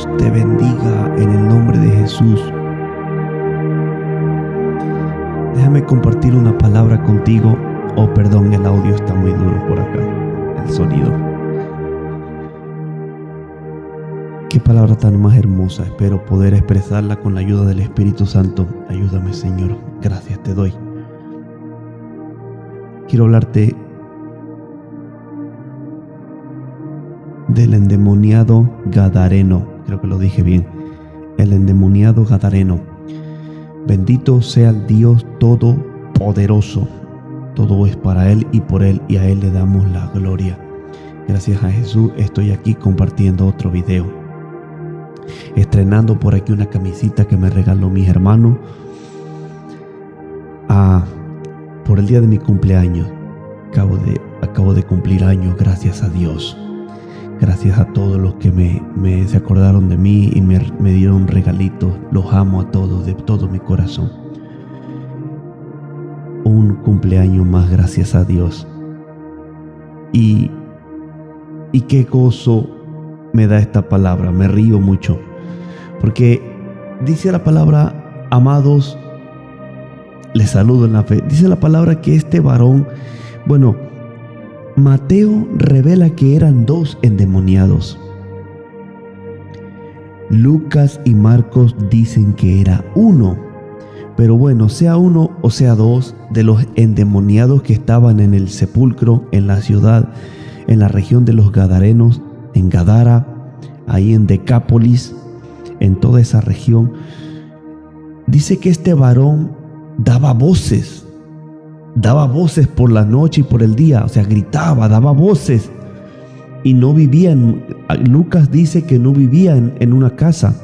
Dios te bendiga en el nombre de Jesús. Déjame compartir una palabra contigo. Oh, perdón, el audio está muy duro por acá, el sonido. Qué palabra tan más hermosa. Espero poder expresarla con la ayuda del Espíritu Santo. Ayúdame, Señor. Gracias te doy. Quiero hablarte del endemoniado gadareno. Creo que lo dije bien. El endemoniado gadareno. Bendito sea el Dios Todopoderoso. Todo es para Él y por Él, y a Él le damos la gloria. Gracias a Jesús estoy aquí compartiendo otro video. Estrenando por aquí una camisita que me regaló mi hermano por el día de mi cumpleaños. Acabo de cumplir años, gracias a Dios. Gracias a todos los que se acordaron de mí y me dieron regalitos. Los amo a todos de todo mi corazón. Un cumpleaños más, gracias a Dios. Y qué gozo me da esta palabra. Me río mucho. Porque dice la palabra, amados, les saludo en la fe. Dice la palabra que este varón, Mateo revela que eran 2 endemoniados. Lucas y Marcos dicen que era 1. Pero sea 1 o sea 2 de los endemoniados que estaban en el sepulcro, en la ciudad, en la región de los Gadarenos, en Gadara, ahí en Decápolis, en toda esa región. Dice que este varón daba voces por la noche y por el día, gritaba, daba voces, y no vivía Lucas dice que no vivía en una casa.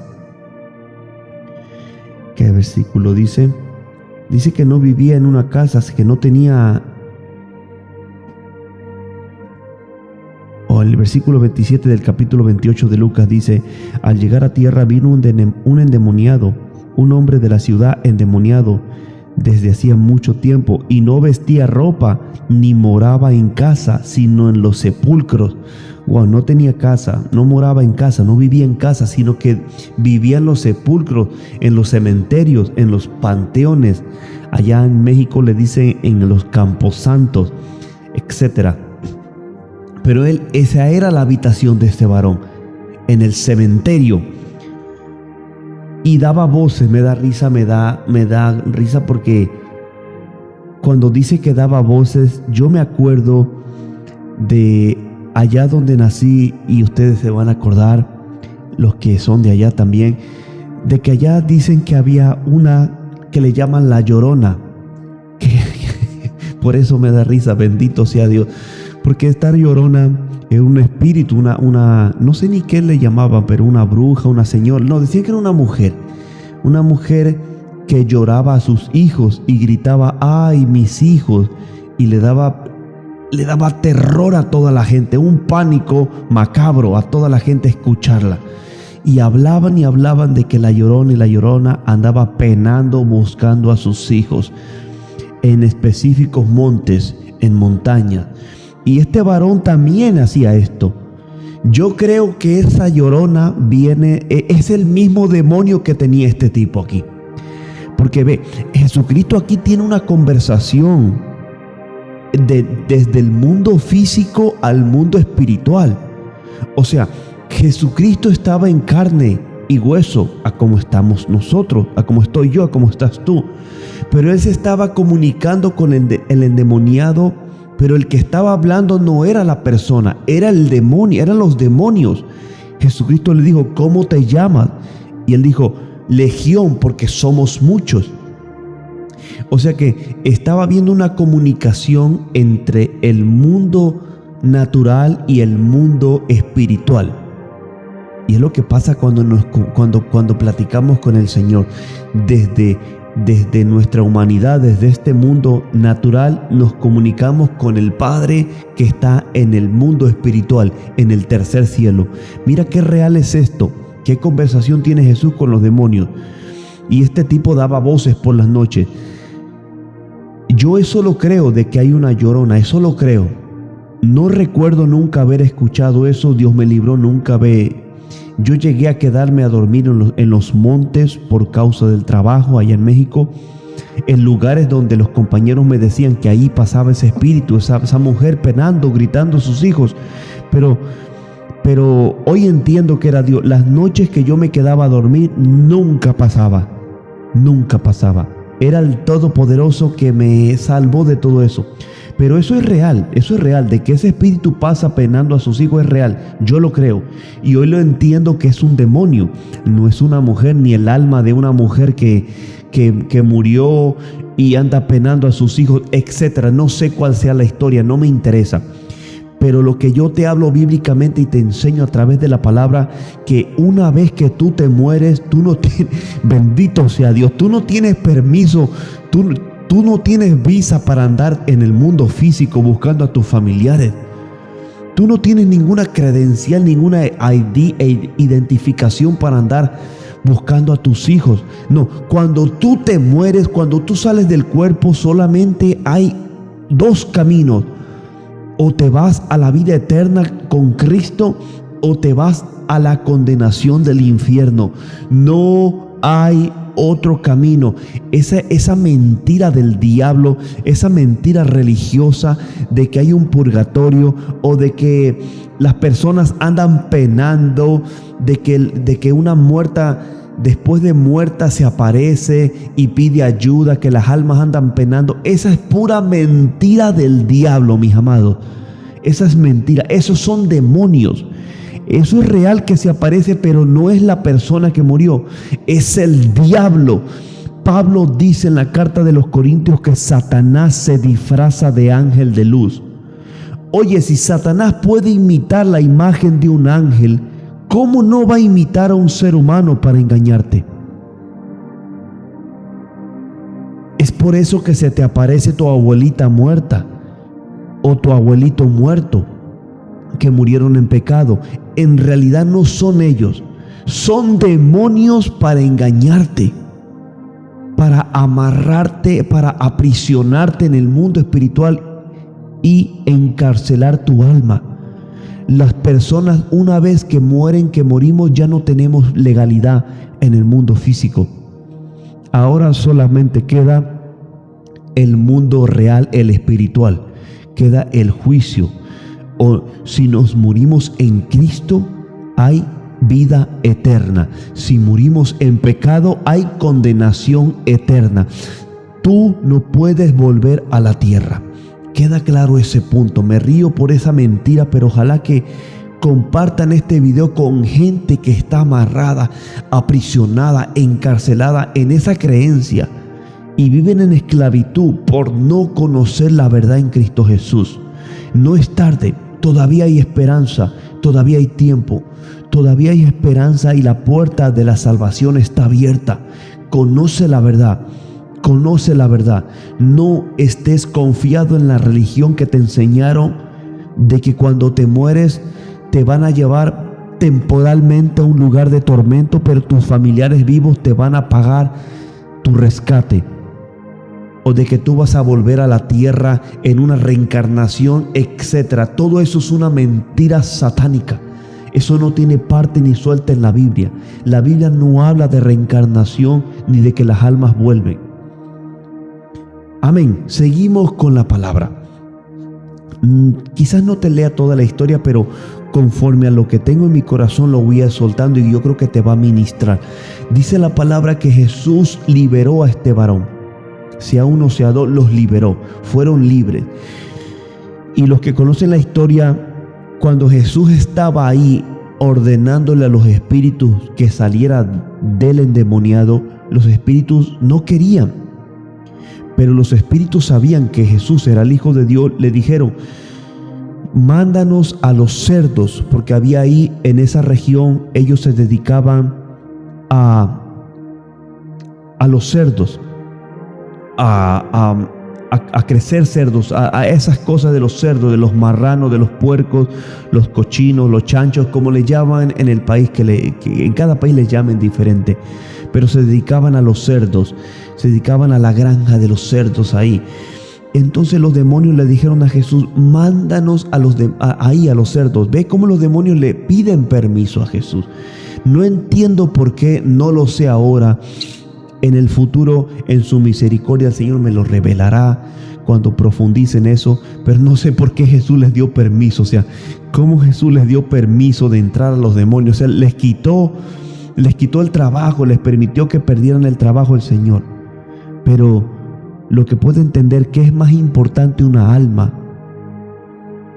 ¿Qué versículo dice? Dice que no vivía en una casa, que no tenía. El versículo 27 del capítulo 28 de Lucas dice: al llegar a tierra vino un endemoniado, un hombre de la ciudad endemoniado desde hacía mucho tiempo, y no vestía ropa ni moraba en casa, sino en los sepulcros. No tenía casa, no moraba en casa, no vivía en casa, sino que vivía en los sepulcros, en los cementerios, en los panteones. Allá en México le dicen en los camposantos, etc. Pero esa era la habitación de este varón, en el cementerio. Y daba voces. Me da risa porque cuando dice que daba voces, yo me acuerdo de allá donde nací, y ustedes se van a acordar, los que son de allá también, de que allá dicen que había una que le llaman la Llorona. Por eso me da risa, bendito sea Dios. Porque esta Llorona es un espíritu, una no sé ni qué le llamaban, pero una bruja, una señora. No, decían que era una mujer que lloraba a sus hijos y gritaba: ¡ay, mis hijos! Y le daba terror a toda la gente, un pánico macabro a toda la gente escucharla. Y hablaban de que la Llorona andaba penando, buscando a sus hijos en específicos montes, en montañas. Y este varón también hacía esto. Yo creo que esa Llorona es el mismo demonio que tenía este tipo aquí. Porque Jesucristo aquí tiene una conversación desde el mundo físico al mundo espiritual. Jesucristo estaba en carne y hueso, a como estamos nosotros, a como estoy yo, a como estás tú. Pero Él se estaba comunicando con el endemoniado. Pero el que estaba hablando no era la persona, era el demonio, eran los demonios. Jesucristo le dijo: ¿cómo te llamas? Y él dijo: Legión, porque somos muchos. Que estaba habiendo una comunicación entre el mundo natural y el mundo espiritual. Y es lo que pasa cuando platicamos con el Señor. Desde nuestra humanidad, desde este mundo natural, nos comunicamos con el Padre que está en el mundo espiritual, en el tercer cielo. Mira qué real es esto, qué conversación tiene Jesús con los demonios. Y este tipo daba voces por las noches. Yo eso lo creo, de que hay una Llorona, eso lo creo. No recuerdo nunca haber escuchado eso, Dios me libró, nunca Yo llegué a quedarme a dormir en los montes por causa del trabajo allá en México, en lugares donde los compañeros me decían que ahí pasaba ese espíritu, esa mujer penando, gritando a sus hijos. Pero hoy entiendo que era Dios. Las noches que yo me quedaba a dormir nunca pasaba. Era el Todopoderoso que me salvó de todo eso. Pero eso es real, de que ese espíritu pasa penando a sus hijos es real, yo lo creo. Y hoy lo entiendo que es un demonio, no es una mujer ni el alma de una mujer que murió y anda penando a sus hijos, etc. No sé cuál sea la historia, no me interesa. Pero lo que yo te hablo bíblicamente y te enseño a través de la palabra, que una vez que tú te mueres, tú no tienes, bendito sea Dios, tú no tienes permiso, tú no tienes visa para andar en el mundo físico buscando a tus familiares. Tú no tienes ninguna credencial, ninguna ID e identificación para andar buscando a tus hijos. No, cuando tú te mueres, cuando tú sales del cuerpo, solamente hay dos caminos. O te vas a la vida eterna con Cristo o te vas a la condenación del infierno. No hay otro camino. Esa mentira del diablo, esa mentira religiosa de que hay un purgatorio o de que las personas andan penando, de que una muerta después de muerta se aparece y pide ayuda, que las almas andan penando. Esa es pura mentira del diablo, mis amados. Esa es mentira. Esos son demonios. Eso es real que se aparece, pero no es la persona que murió. Es el diablo. Pablo dice en la carta de los Corintios que Satanás se disfraza de ángel de luz. Oye, si Satanás puede imitar la imagen de un ángel, ¿cómo no va a imitar a un ser humano para engañarte? Es por eso que se te aparece tu abuelita muerta o tu abuelito muerto, que murieron en pecado. En realidad no son ellos, son demonios para engañarte, para amarrarte, para aprisionarte en el mundo espiritual y encarcelar tu alma. Las personas, una vez que mueren, que morimos, ya no tenemos legalidad en el mundo físico. Ahora solamente queda el mundo real, el espiritual. Queda el juicio. O si nos morimos en Cristo, hay vida eterna. Si morimos en pecado, hay condenación eterna. Tú no puedes volver a la tierra. Queda claro ese punto. Me río por esa mentira, pero ojalá que compartan este video con gente que está amarrada, aprisionada, encarcelada en esa creencia y viven en esclavitud por no conocer la verdad en Cristo Jesús. No es tarde, todavía hay esperanza, todavía hay tiempo, todavía hay esperanza y la puerta de la salvación está abierta. Conoce la verdad. Conoce la verdad. No estés confiado en la religión que te enseñaron de que cuando te mueres te van a llevar temporalmente a un lugar de tormento, pero tus familiares vivos te van a pagar tu rescate. O de que tú vas a volver a la tierra en una reencarnación, etc. Todo eso es una mentira satánica. Eso no tiene parte ni suelta en la Biblia. La Biblia no habla de reencarnación ni de que las almas vuelven. Amén. Seguimos con la palabra. Quizás no te lea toda la historia, pero conforme a lo que tengo en mi corazón lo voy a ir soltando y yo creo que te va a ministrar. Dice la palabra que Jesús liberó a este varón. Sea uno o sea dos, los liberó. Fueron libres. Y los que conocen la historia, cuando Jesús estaba ahí ordenándole a los espíritus que salieran del endemoniado, los espíritus no querían. Pero los espíritus sabían que Jesús era el Hijo de Dios. Le dijeron: mándanos a los cerdos, porque había ahí en esa región, ellos se dedicaban a los cerdos, a crecer cerdos, a esas cosas de los cerdos, de los marranos, de los puercos, los cochinos, los chanchos, como le llaman en el país, que en cada país les llamen diferente. Pero se dedicaban a los cerdos, se dedicaban a la granja de los cerdos ahí. Entonces los demonios le dijeron a Jesús: mándanos ahí a los cerdos. Ve cómo los demonios le piden permiso a Jesús. No entiendo por qué, no lo sé ahora. En el futuro, en su misericordia, el Señor me lo revelará cuando profundice en eso, pero no sé por qué Jesús les dio permiso. O sea, cómo Jesús les dio permiso de entrar a los demonios. O sea, les quitó el trabajo, les permitió que perdieran el trabajo el Señor. Pero lo que puedo entender que es más importante una alma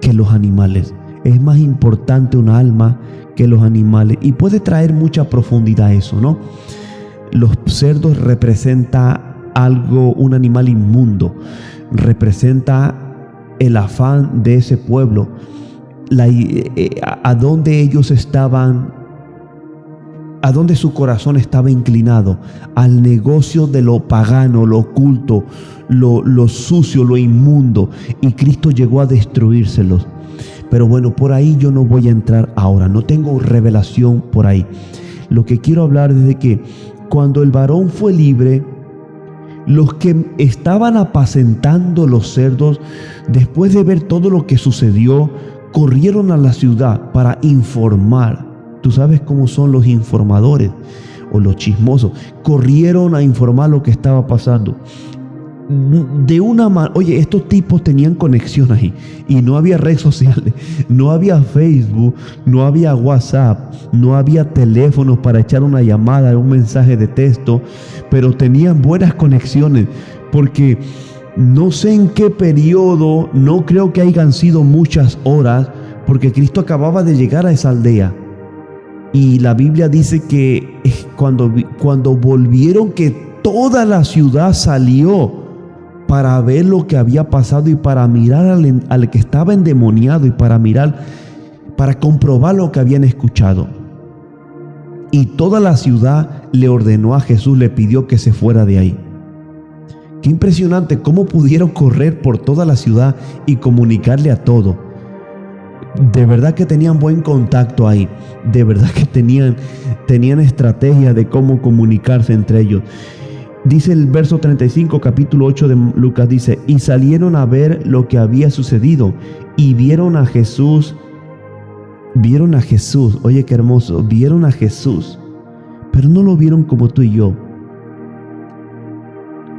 que los animales. Es más importante una alma que los animales. Y puede traer mucha profundidad eso, ¿no? Los cerdos representa algo, un animal inmundo. Representa el afán de ese pueblo. A donde ellos estaban, a donde su corazón estaba inclinado, al negocio de lo pagano, lo oculto, lo sucio, lo inmundo. Y Cristo llegó a destruírselos. Pero bueno, por ahí yo no voy a entrar ahora. No tengo revelación por ahí. Lo que quiero hablar es de que cuando el varón fue libre, los que estaban apacentando los cerdos, después de ver todo lo que sucedió, corrieron a la ciudad para informar. Tú sabes cómo son los informadores o los chismosos. Corrieron a informar lo que estaba pasando. De una manera, oye, estos tipos tenían conexión ahí y no había redes sociales, no había Facebook, no había WhatsApp, no había teléfonos para echar una llamada, un mensaje de texto, pero tenían buenas conexiones, porque no sé en qué periodo, no creo que hayan sido muchas horas, porque Cristo acababa de llegar a esa aldea. Y la Biblia dice que cuando volvieron, que toda la ciudad salió para ver lo que había pasado y para mirar al que estaba endemoniado y para comprobar lo que habían escuchado. Y toda la ciudad le ordenó a Jesús, le pidió que se fuera de ahí. Qué impresionante cómo pudieron correr por toda la ciudad y comunicarle a todo. De verdad que tenían buen contacto ahí. De verdad que tenían estrategia de cómo comunicarse entre ellos. Dice el verso 35, capítulo 8 de Lucas, dice: y salieron a ver lo que había sucedido y vieron a Jesús. Oye, qué hermoso. Vieron a Jesús, pero no lo vieron como tú y yo.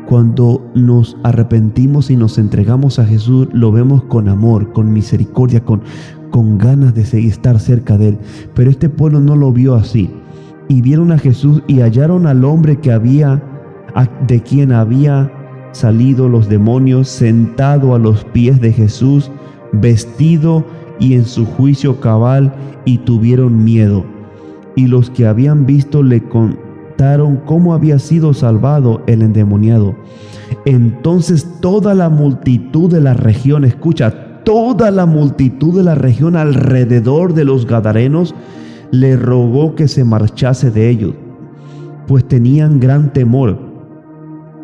Cuando nos arrepentimos y nos entregamos a Jesús, lo vemos con amor, con misericordia, con ganas de estar cerca de Él. Pero este pueblo no lo vio así. Y vieron a Jesús y hallaron al hombre de quien había salido los demonios, sentado a los pies de Jesús, vestido y en su juicio cabal, y tuvieron miedo. Y los que habían visto le contaron cómo había sido salvado el endemoniado. Entonces toda la multitud de la región, escucha, toda la multitud de la región alrededor de los gadarenos le rogó que se marchase de ellos, pues tenían gran temor.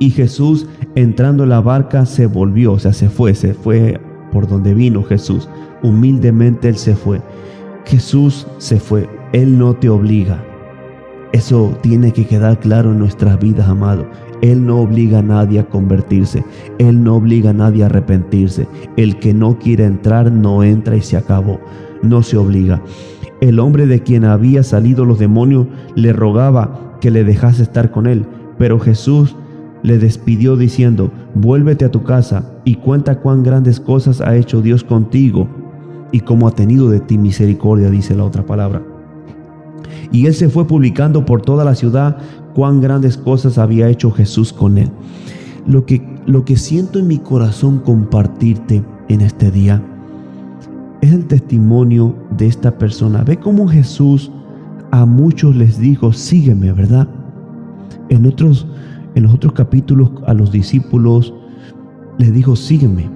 Y Jesús, entrando en la barca, se volvió, o sea, se fue por donde vino Jesús. Humildemente Él se fue. Jesús se fue. Él no te obliga. Eso tiene que quedar claro en nuestras vidas, amado. Él no obliga a nadie a convertirse. Él no obliga a nadie a arrepentirse. El que no quiere entrar, no entra y se acabó. No se obliga. El hombre de quien había salido los demonios le rogaba que le dejase estar con él, pero Jesús le despidió diciendo: vuélvete a tu casa y cuenta cuán grandes cosas ha hecho Dios contigo y cómo ha tenido de ti misericordia, dice la otra palabra. Y él se fue publicando por toda la ciudad cuán grandes cosas había hecho Jesús con él. Lo que siento en mi corazón compartirte en este día es el testimonio de esta persona. Ve cómo Jesús a muchos les dijo: sígueme, ¿verdad? En los otros capítulos a los discípulos les dijo: sígueme,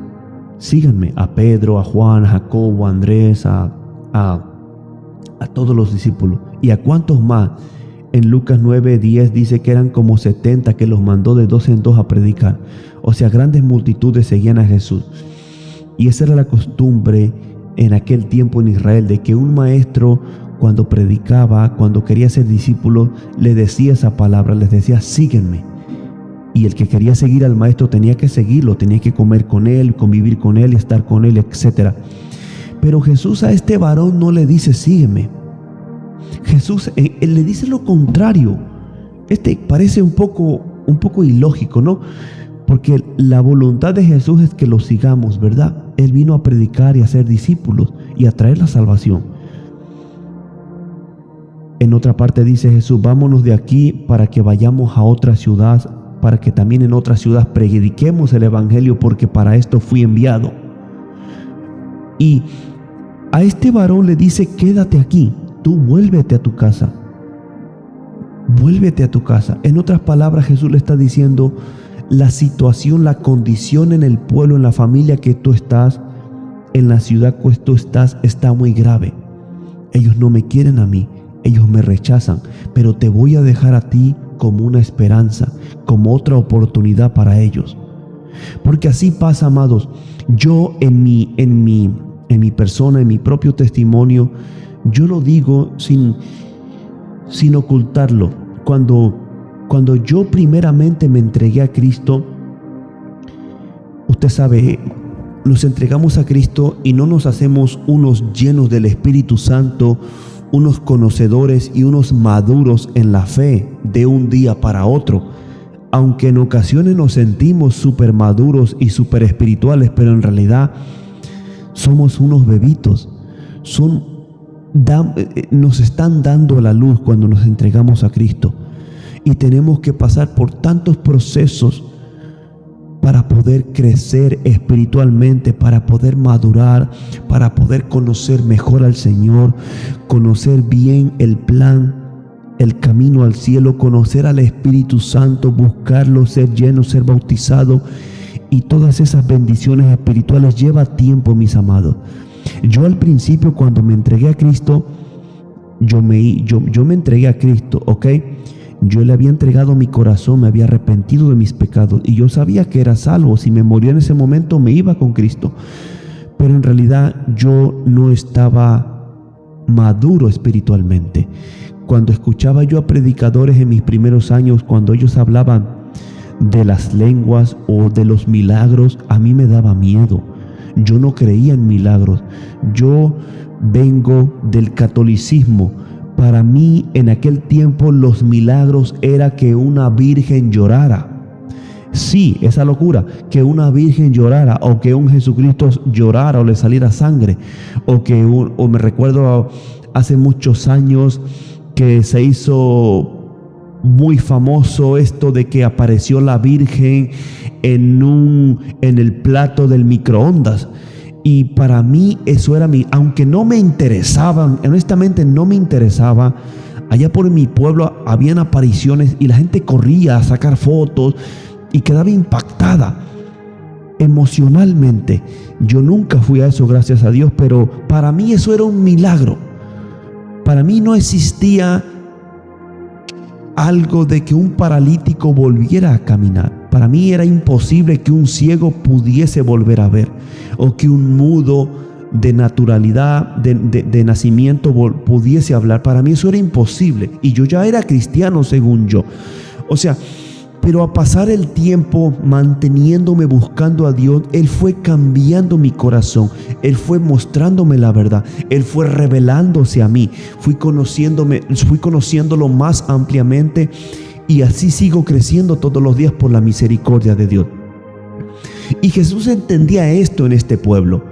a Pedro, a Juan, a Jacobo, a Andrés, a todos los discípulos. ¿Y a cuántos más? En Lucas 9:10 dice que eran como 70 que los mandó de 2 en 2 a predicar. O sea, grandes multitudes seguían a Jesús. Y esa era la costumbre en aquel tiempo en Israel, de que un maestro, cuando predicaba, cuando quería ser discípulo, le decía esa palabra, les decía: síguenme. Y el que quería seguir al maestro tenía que seguirlo, tenía que comer con él, convivir con él, estar con él, etc. Pero Jesús a este varón no le dice: sígueme. Jesús le dice lo contrario. Parece un poco ilógico, ¿no? Porque la voluntad de Jesús es que lo sigamos, ¿verdad? Él vino a predicar y a ser discípulos y a traer la salvación. En otra parte dice Jesús: vámonos de aquí para que vayamos a otra ciudad, para que también en otra ciudad prediquemos el evangelio, porque para esto fui enviado. Y a este varón le dice: quédate aquí, tú vuélvete a tu casa. Vuélvete a tu casa. En otras palabras, Jesús le está diciendo: la situación, la condición en el pueblo, en la familia que tú estás, en la ciudad que tú estás, está muy grave. Ellos no me quieren a mí, ellos me rechazan, pero te voy a dejar a ti como una esperanza, como otra oportunidad para ellos. Porque así pasa, amados. Yo en mi persona, en mi propio testimonio, yo lo digo sin ocultarlo. Cuando yo primeramente me entregué a Cristo, usted sabe, nos entregamos a Cristo y no nos hacemos unos llenos del Espíritu Santo, unos conocedores y unos maduros en la fe de un día para otro. Aunque en ocasiones nos sentimos súper maduros y súper espirituales, pero en realidad somos unos bebitos. Nos están dando la luz cuando nos entregamos a Cristo. Y tenemos que pasar por tantos procesos para poder crecer espiritualmente, para poder madurar, para poder conocer mejor al Señor, conocer bien el plan, el camino al cielo, conocer al Espíritu Santo, buscarlo, ser lleno, ser bautizado, y todas esas bendiciones espirituales lleva tiempo, mis amados. Yo al principio, cuando me entregué a Cristo, yo me entregué a Cristo, ¿ok? Yo le había entregado mi corazón, me había arrepentido de mis pecados y yo sabía que era salvo. Si me moría en ese momento, me iba con Cristo. Pero en realidad yo no estaba maduro espiritualmente. Cuando escuchaba yo a predicadores en mis primeros años, cuando ellos hablaban de las lenguas o de los milagros, a mí me daba miedo. Yo no creía en milagros. Yo vengo del catolicismo. Para mí, en aquel tiempo, los milagros era que una virgen llorara. Sí, esa locura, que una virgen llorara, o que un Jesucristo llorara o le saliera sangre, o me recuerdo hace muchos años que se hizo muy famoso esto de que apareció la Virgen en el plato del microondas. Y para mí eso era aunque no me interesaba, honestamente no me interesaba. Allá por mi pueblo habían apariciones y la gente corría a sacar fotos y quedaba impactada emocionalmente. Yo nunca fui a eso, gracias a Dios, pero para mí eso era un milagro. Para mí no existía algo de que un paralítico volviera a caminar. Para mí era imposible que un ciego pudiese volver a ver, o que un mudo de naturalidad, de nacimiento pudiese hablar. Para mí eso era imposible, y yo ya era cristiano según yo. O sea, pero a pasar el tiempo manteniéndome buscando a Dios, Él fue cambiando mi corazón. Él fue mostrándome la verdad. Él fue revelándose a mí. Fui conociéndolo más ampliamente, y así sigo creciendo todos los días por la misericordia de Dios. Y Jesús entendía esto en este pueblo.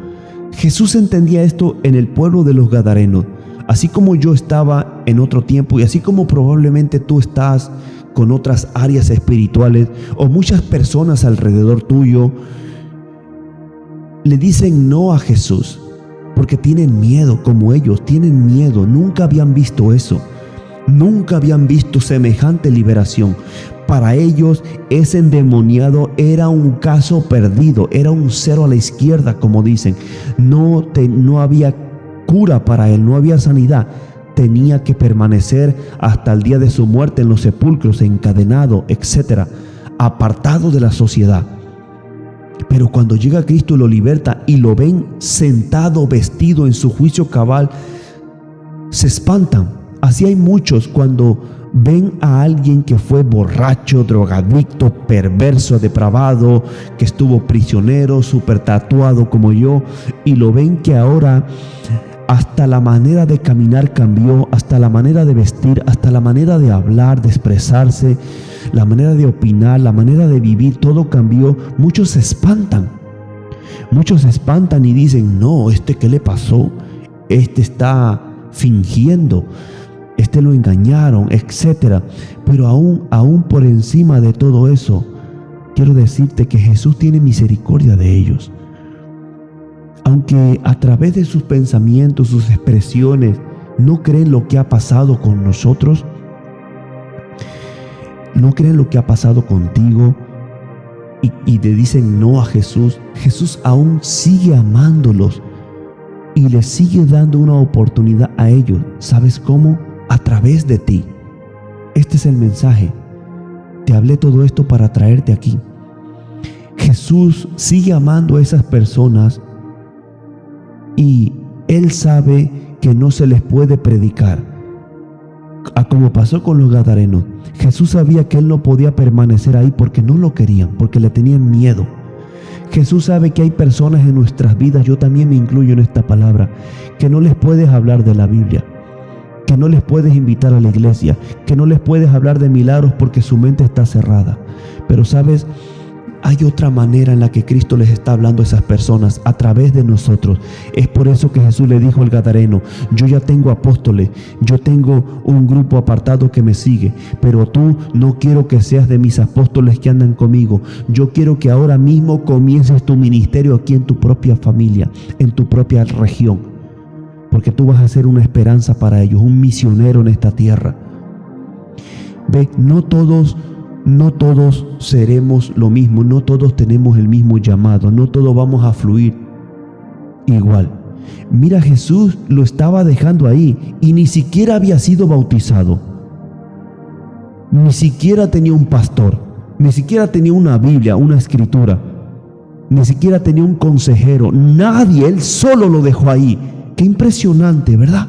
Jesús entendía esto en el pueblo de los Gadarenos. Así como yo estaba en otro tiempo, y así como probablemente tú estás con otras áreas espirituales, o muchas personas alrededor tuyo le dicen no a Jesús porque tienen miedo, como ellos tienen miedo. Nunca habían visto eso, nunca habían visto semejante liberación. Para ellos ese endemoniado era un caso perdido, era un cero a la izquierda, como dicen. No había cura para él, no había sanidad. Tenía que permanecer hasta el día de su muerte en los sepulcros, encadenado, etcétera, apartado de la sociedad. Pero cuando llega Cristo y lo liberta y lo ven sentado, vestido en su juicio cabal, se espantan. Así hay muchos cuando ven a alguien que fue borracho, drogadicto, perverso, depravado, que estuvo prisionero, súper tatuado como yo, y lo ven que ahora hasta la manera de caminar cambió, hasta la manera de vestir, hasta la manera de hablar, de expresarse, la manera de opinar, la manera de vivir, todo cambió. Muchos se espantan y dicen, no, ¿qué le pasó? Está fingiendo, lo engañaron, etc. Pero aún por encima de todo eso, quiero decirte que Jesús tiene misericordia de ellos. Aunque a través de sus pensamientos, sus expresiones, no creen lo que ha pasado con nosotros, no creen lo que ha pasado contigo y le dicen no a Jesús, Jesús aún sigue amándolos y les sigue dando una oportunidad a ellos. ¿Sabes cómo? A través de ti. Este es el mensaje. Te hablé todo esto para traerte aquí. Jesús sigue amando a esas personas y Él sabe que no se les puede predicar. Como pasó con los gadarenos, Jesús sabía que Él no podía permanecer ahí porque no lo querían, porque le tenían miedo. Jesús sabe que hay personas en nuestras vidas, yo también me incluyo en esta palabra, que no les puedes hablar de la Biblia, que no les puedes invitar a la iglesia, que no les puedes hablar de milagros porque su mente está cerrada. Pero sabes, hay otra manera en la que Cristo les está hablando a esas personas, a través de nosotros. Es por eso que Jesús le dijo al gadareno, yo ya tengo apóstoles, yo tengo un grupo apartado que me sigue, pero tú no quiero que seas de mis apóstoles que andan conmigo. Yo quiero que ahora mismo comiences tu ministerio aquí en tu propia familia, en tu propia región, porque tú vas a ser una esperanza para ellos, un misionero en esta tierra. Ve, no todos seremos lo mismo, no todos tenemos el mismo llamado, no todos vamos a fluir igual. Mira, Jesús lo estaba dejando ahí y ni siquiera había sido bautizado, ni siquiera tenía un pastor, ni siquiera tenía una Biblia, una escritura, ni siquiera tenía un consejero, nadie, Él solo lo dejó ahí. Qué impresionante, ¿verdad?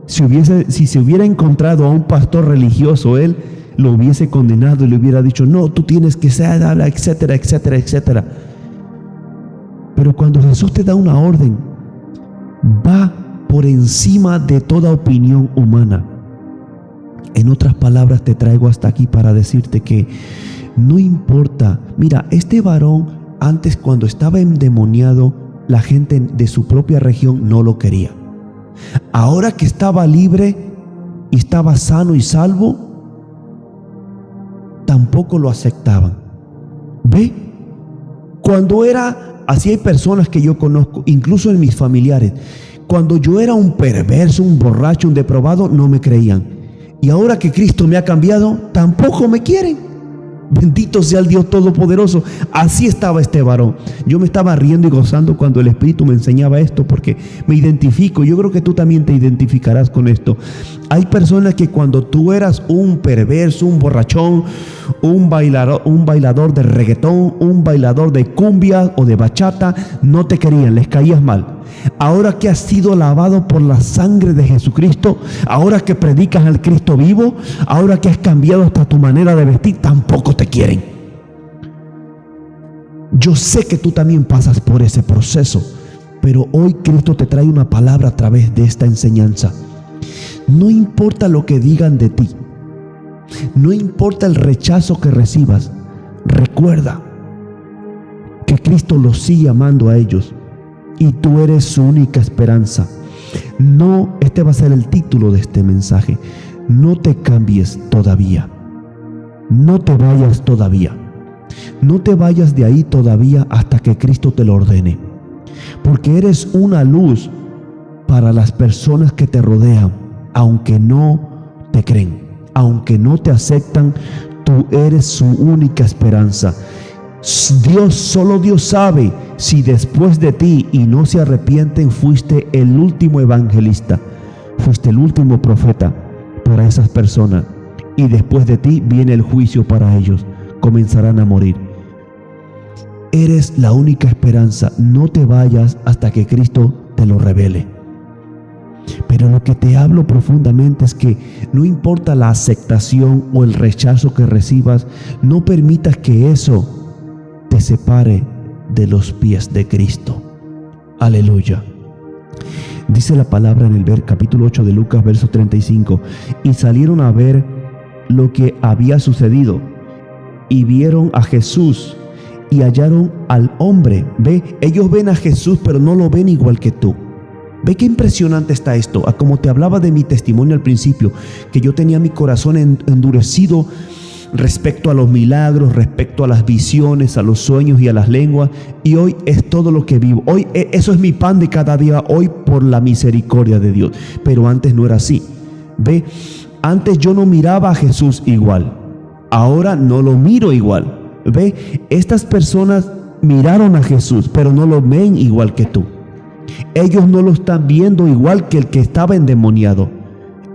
Si se hubiera encontrado a un pastor religioso, Él lo hubiese condenado y le hubiera dicho, no, tú tienes que ser, etcétera, etcétera, etcétera. Pero cuando Jesús te da una orden, va por encima de toda opinión humana. En otras palabras, te traigo hasta aquí para decirte que no importa. Mira, este varón antes, cuando estaba endemoniado, la gente de su propia región no lo quería. Ahora que estaba libre y estaba sano y salvo, tampoco lo aceptaban. ¿Ve? Cuando era así, hay personas que yo conozco, incluso en mis familiares, cuando yo era un perverso, un borracho, un depravado, no me creían. Y ahora que Cristo me ha cambiado, tampoco me quieren. Bendito sea el Dios Todopoderoso. Así estaba este varón. Yo me estaba riendo y gozando cuando el Espíritu me enseñaba esto, porque me identifico. Yo creo que tú también te identificarás con esto. Hay personas que cuando tú eras un perverso, un borrachón, un bailador de reggaetón, un bailador de cumbia o de bachata, no te querían, les caías mal. Ahora que has sido lavado por la sangre de Jesucristo, ahora que predicas al Cristo vivo, ahora que has cambiado hasta tu manera de vestir, tampoco te quieren. Yo sé que tú también pasas por ese proceso, pero hoy Cristo te trae una palabra a través de esta enseñanza. No importa lo que digan de ti, no importa el rechazo que recibas, recuerda que Cristo los sigue amando a ellos y tú eres su única esperanza. No, este va a ser el título de este mensaje. No te cambies todavía. No te vayas todavía. No te vayas de ahí todavía hasta que Cristo te lo ordene. Porque eres una luz para las personas que te rodean, aunque no te creen, aunque no te aceptan, tú eres su única esperanza. Solo Dios sabe si después de ti y no se arrepienten, fuiste el último evangelista, fuiste el último profeta para esas personas, y después de ti viene el juicio para ellos, comenzarán a morir. Eres la única esperanza. No te vayas hasta que Cristo te lo revele. Pero lo que te hablo profundamente es que no importa la aceptación o el rechazo que recibas, no permitas que eso te separe de los pies de Cristo. Aleluya. Dice la palabra en el capítulo 8 de Lucas, verso 35, y salieron a ver lo que había sucedido, y vieron a Jesús, y hallaron al hombre. Ve, ellos ven a Jesús, pero no lo ven igual que tú. Ve qué impresionante está esto. Como te hablaba de mi testimonio al principio, que yo tenía mi corazón endurecido respecto a los milagros, respecto a las visiones, a los sueños y a las lenguas, y hoy es todo lo que vivo. Hoy eso es mi pan de cada día, hoy por la misericordia de Dios. Pero antes no era así. Ve, antes yo no miraba a Jesús igual, ahora no lo miro igual. Ve, estas personas miraron a Jesús, pero no lo ven igual que tú. Ellos no lo están viendo igual que el que estaba endemoniado.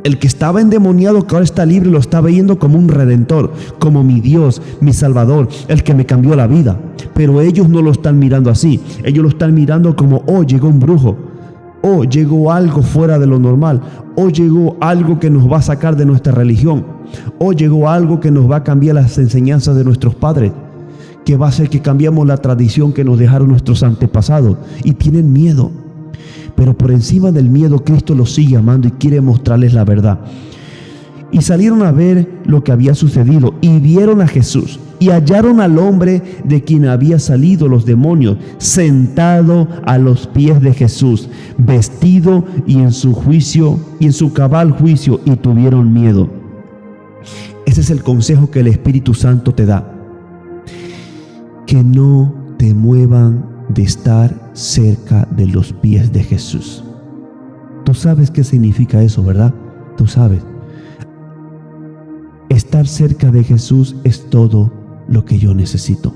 El que estaba endemoniado, que ahora está libre, lo está viendo como un redentor, como mi Dios, mi Salvador, el que me cambió la vida. Pero ellos no lo están mirando así. Ellos lo están mirando como, oh, llegó un brujo. Oh, llegó algo fuera de lo normal. Oh, llegó algo que nos va a sacar de nuestra religión. Oh, llegó algo que nos va a cambiar las enseñanzas de nuestros padres, que va a hacer que cambiemos la tradición que nos dejaron nuestros antepasados. Y tienen miedo. Pero por encima del miedo, Cristo los sigue amando y quiere mostrarles la verdad. Y salieron a ver lo que había sucedido y vieron a Jesús y hallaron al hombre de quien había salido los demonios, sentado a los pies de Jesús, vestido y en su cabal juicio, y tuvieron miedo. Ese es el consejo que el Espíritu Santo te da. Que no te muevan de estar cerca de los pies de Jesús. Tú sabes qué significa eso, ¿verdad? Tú sabes. Estar cerca de Jesús es todo lo que yo necesito.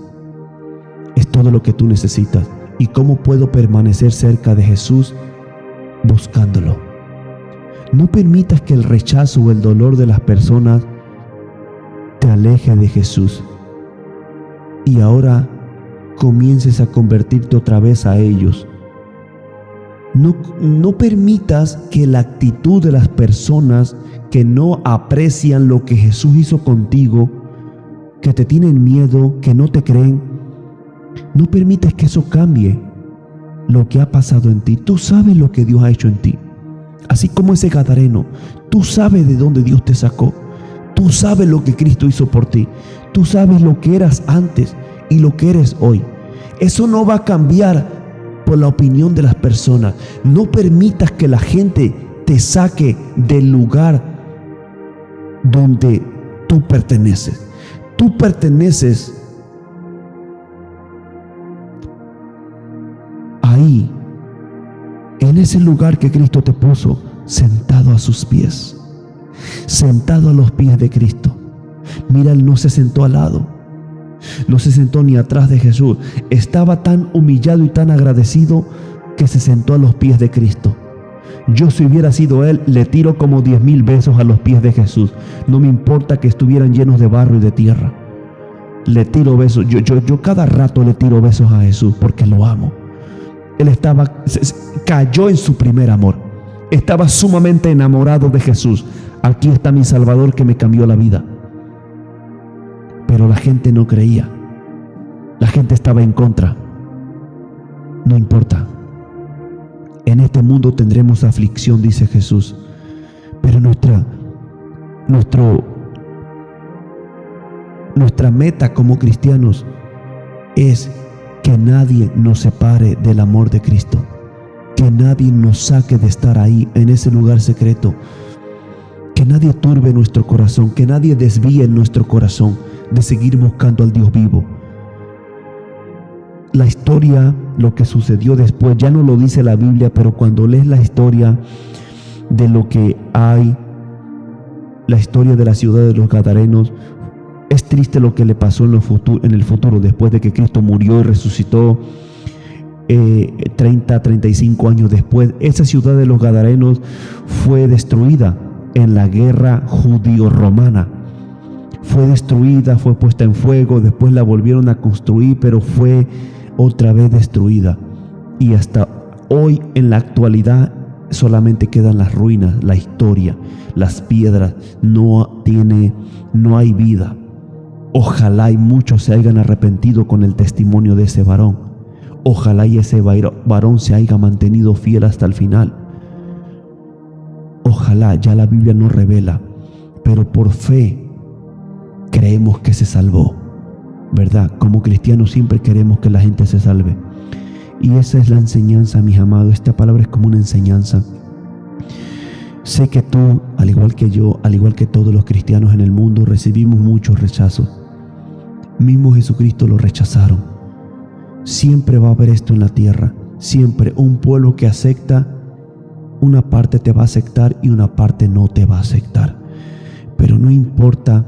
Es todo lo que tú necesitas. ¿Y cómo puedo permanecer cerca de Jesús? Buscándolo. No permitas que el rechazo o el dolor de las personas te aleje de Jesús. Y ahora comiences a convertirte otra vez a ellos. No permitas que la actitud de las personas que no aprecian lo que Jesús hizo contigo, que te tienen miedo, que no te creen, no permitas que eso cambie lo que ha pasado en ti. Tú sabes lo que Dios ha hecho en ti. Así como ese gadareno, tú sabes de dónde Dios te sacó. Tú sabes lo que Cristo hizo por ti. Tú sabes lo que eras antes y lo que eres hoy. Eso no va a cambiar por la opinión de las personas. No permitas que la gente te saque del lugar donde tú perteneces. Tú perteneces ahí, en ese lugar que Cristo te puso, sentado a sus pies, sentado a los pies de Cristo. Mira, Él no se sentó al lado. No se sentó ni atrás de Jesús. Estaba tan humillado y tan agradecido que se sentó a los pies de Cristo. Yo, si hubiera sido Él, le tiro como 10,000 besos a los pies de Jesús. No me importa que estuvieran llenos de barro y de tierra. Le tiro besos. Yo cada rato le tiro besos a Jesús porque lo amo. Él cayó en su primer amor. Estaba sumamente enamorado de Jesús. Aquí está mi Salvador que me cambió la vida. Pero la gente no creía. La gente estaba en contra. No importa. En este mundo tendremos aflicción, dice Jesús. Pero nuestra meta como cristianos es que nadie nos separe del amor de Cristo. Que nadie nos saque de estar ahí, en ese lugar secreto. Que nadie turbe nuestro corazón. Que nadie desvíe nuestro corazón de seguir buscando al Dios vivo. La historia, lo que sucedió después, ya no lo dice la Biblia, pero cuando lees la historia de lo que hay, la historia de la ciudad de los Gadarenos, es triste lo que le pasó en el futuro, después de que Cristo murió y resucitó 35 años después. Esa ciudad de los Gadarenos fue destruida en la guerra judío-romana. Fue destruida, fue puesta en fuego, después la volvieron a construir, pero fue otra vez destruida. Y hasta hoy, en la actualidad, solamente quedan las ruinas, la historia, las piedras. No hay vida. Ojalá y muchos se hayan arrepentido con el testimonio de ese varón. Ojalá y ese varón se haya mantenido fiel hasta el final. ojalá, ya la Biblia nos revela, pero por fe creemos que se salvó, ¿verdad? Como cristianos siempre queremos que la gente se salve. Y esa es la enseñanza, mis amados. Esta palabra es como una enseñanza. Sé que tú, al igual que yo, al igual que todos los cristianos en el mundo, recibimos muchos rechazos. Mismo Jesucristo lo rechazaron. Siempre va a haber esto en la tierra. Siempre un pueblo que acepta, una parte te va a aceptar y una parte no te va a aceptar. Pero no importa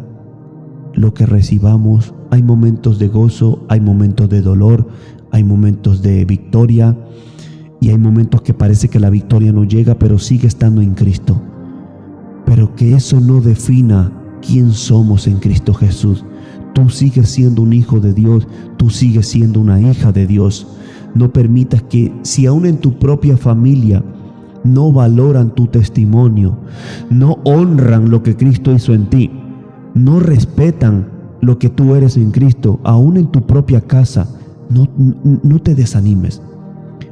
lo que recibamos, hay momentos de gozo, hay momentos de dolor, hay momentos de victoria y hay momentos que parece que la victoria no llega, pero sigue estando en Cristo. Pero que eso no defina quién somos en Cristo Jesús. Tú sigues siendo un hijo de Dios, tú sigues siendo una hija de Dios. No permitas que, si aún en tu propia familia no valoran tu testimonio, no honran lo que Cristo hizo en ti, no respetan lo que tú eres en Cristo, aún en tu propia casa, no te desanimes.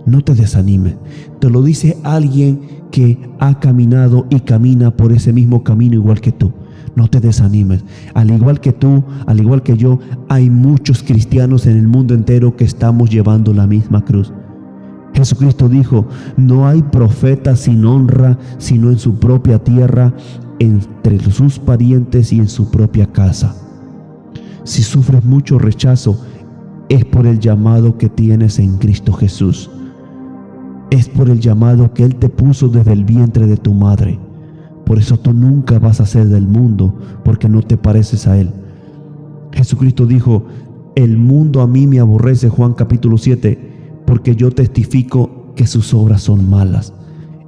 No te desanimes. Te lo dice alguien que ha caminado y camina por ese mismo camino igual que tú. No te desanimes. Al igual que tú, al igual que yo, hay muchos cristianos en el mundo entero que estamos llevando la misma cruz. Jesucristo dijo: no hay profeta sin honra, sino en su propia tierra, entre sus parientes y en su propia casa. Si sufres mucho rechazo, es por el llamado que tienes en Cristo Jesús. Es por el llamado que Él te puso desde el vientre de tu madre. Por eso tú nunca vas a ser del mundo, porque no te pareces a Él. Jesucristo dijo: el mundo a mí me aborrece, Juan capítulo 7, porque yo testifico que sus obras son malas.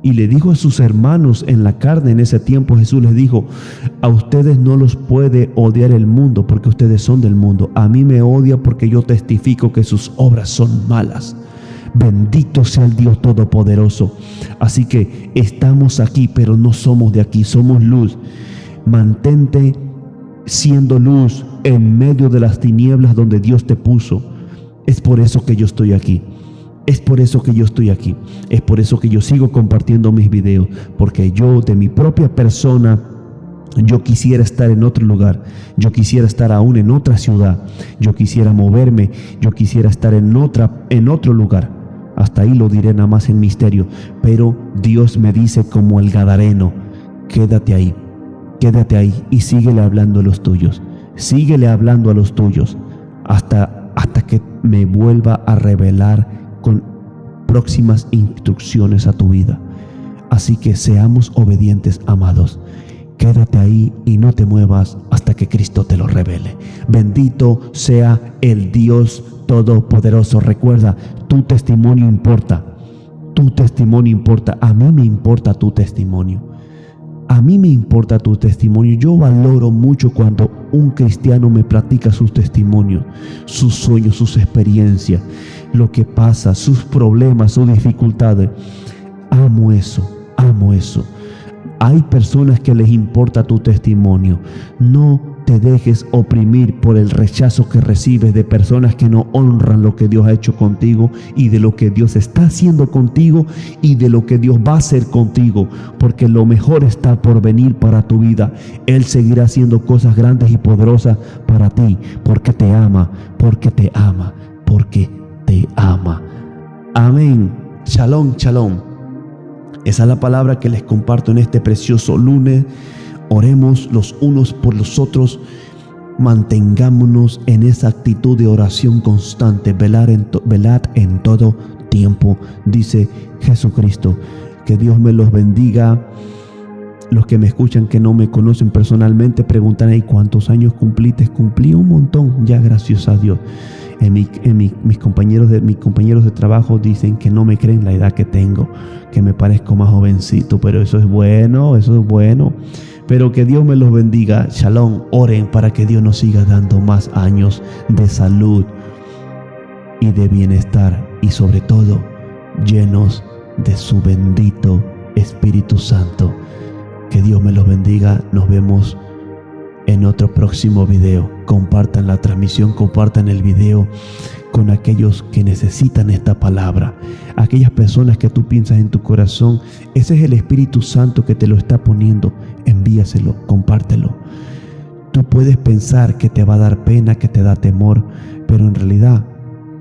Y le dijo a sus hermanos en la carne en ese tiempo, Jesús les dijo: a ustedes no los puede odiar el mundo porque ustedes son del mundo. A mí me odia porque yo testifico que sus obras son malas. Bendito sea el Dios Todopoderoso. Así que estamos aquí, pero no somos de aquí, somos luz. Mantente siendo luz en medio de las tinieblas donde Dios te puso. Es por eso que yo estoy aquí. Es por eso que yo estoy aquí. Es por eso que yo sigo compartiendo mis videos. Porque yo, de mi propia persona, yo quisiera estar en otro lugar. Yo quisiera estar aún en otra ciudad. Yo quisiera moverme. Yo quisiera estar en otro lugar. Hasta ahí lo diré nada más en misterio. Pero Dios me dice como el Gadareno: quédate ahí. Quédate ahí y síguele hablando a los tuyos. Síguele hablando a los tuyos. Hasta que me vuelva a revelar con próximas instrucciones a tu vida. Así que seamos obedientes, amados. Quédate ahí y no te muevas hasta que Cristo te lo revele. Bendito sea el Dios Todopoderoso. Recuerda, tu testimonio importa. Tu testimonio importa. A mí me importa tu testimonio. A mí me importa tu testimonio. Yo valoro mucho cuando un cristiano me platica sus testimonios, sus sueños, sus experiencias, lo que pasa, sus problemas, sus dificultades. Amo eso, amo eso. Hay personas que les importa tu testimonio. No te dejes oprimir por el rechazo que recibes de personas que no honran lo que Dios ha hecho contigo y de lo que Dios está haciendo contigo y de lo que Dios va a hacer contigo, porque lo mejor está por venir para tu vida. Él seguirá haciendo cosas grandes y poderosas para ti, porque te ama, porque te ama, porque te ama. Amén. Shalom, shalom. Esa es la palabra que les comparto en este precioso lunes. Oremos los unos por los otros. Mantengámonos en esa actitud de oración constante. Velad en todo tiempo, dice Jesucristo. Que Dios me los bendiga. Los que me escuchan que no me conocen personalmente preguntan: ¿y cuántos años cumpliste? Cumplí un montón ya, gracias a Dios. Mis compañeros de trabajo dicen que no me creen la edad que tengo, que me parezco más jovencito, pero eso es bueno. Pero que Dios me los bendiga. Shalom. Oren para que Dios nos siga dando más años de salud y de bienestar, y sobre todo llenos de su bendito Espíritu Santo. Que Dios me los bendiga. Nos vemos en otro próximo video. Compartan la transmisión, compartan el video con aquellos que necesitan esta palabra. Aquellas personas que tú piensas en tu corazón, ese es el Espíritu Santo que te lo está poniendo. Envíaselo, compártelo. Tú puedes pensar que te va a dar pena, que te da temor, pero en realidad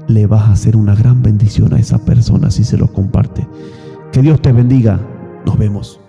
le vas a hacer una gran bendición a esa persona si se lo comparte. Que Dios te bendiga. Nos vemos.